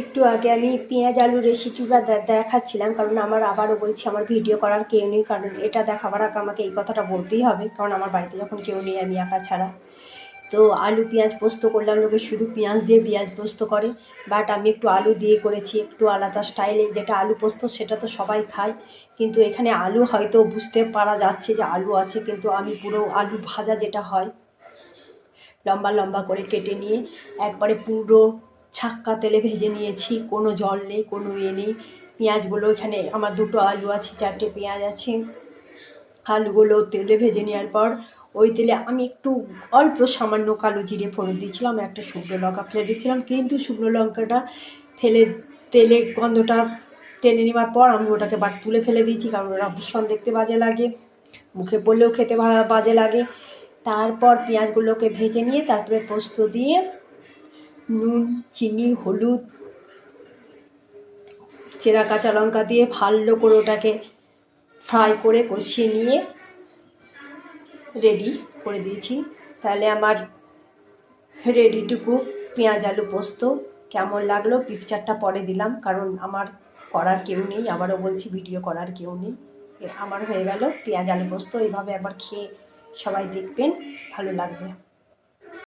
একটু আগে আমি পেঁয়াজ আলু রেসিপিটা দেখাচ্ছিলাম, কারণ আমার আবারও বলছি আমার ভিডিও করার কেউ নেই, কারণ এটা দেখাবার আগে আমাকে এই কথাটা বলতেই হবে, কারণ আমার বাড়িতে যখন কেউ নেই আমি একা ছাড়া। তো আলু পেঁয়াজ পোস্ত করলাম, লোকে শুধু পেঁয়াজ দিয়ে পেঁয়াজ পোস্ত করে, বাট আমি একটু আলু দিয়ে করেছি, একটু আলাদা স্টাইলে। যেটা আলু পোস্ত সেটা তো সবাই খায়, কিন্তু এখানে আলু হয়তো বুঝতে পারা যাচ্ছে যে আলু আছে, কিন্তু আমি পুরো আলু ভাজা যেটা হয় লম্বা লম্বা করে কেটে নিয়ে একবারে পুরো ছাক্কা তেলে ভেজে নিয়েছি, কোনো জল নেই, কোনো নেই। পেঁয়াজগুলো এখানে আমার 2টো আলু আছে, 4টে পেঁয়াজ আছে। আলুগুলো তেলে ভেজে নেওয়ার পর ওই তেলে আমি একটু অল্প সামান্য কালো জিরে ফোড়ন দিয়েছিলাম, একটা শুকনো লঙ্কা ফেলে দিয়েছিলাম, কিন্তু শুকনো লঙ্কাটা ফেলে তেলে গন্ধটা টেনে নেওয়ার পর আমি ওটাকে তুলে ফেলে দিয়েছি, কারণ ওরা ভীষণ দেখতে বাজে লাগে, মুখে পড়লেও খেতে বাজে লাগে। তারপর পেঁয়াজগুলোকে ভেজে নিয়ে তারপরে পোস্ত দিয়ে নুন চিনি হলুদ চেরা কাঁচা লঙ্কা দিয়ে ভালো করে ওটাকে ফ্রাই করে কষিয়ে নিয়ে রেডি করে দিয়েছি। তাহলে আমার রেডি টু কুক পেঁয়াজ আলু পোস্ত। কেমন লাগলো পিকচারটা পরে দিলাম, কারণ আমার করার কেউ নেই, আবারও বলছি ভিডিও করার কেউ নেই। আমার হয়ে গেল পেঁয়াজ আলু পোস্ত। এইভাবে একবার খেয়ে সবাই দেখবেন, ভালো লাগবে।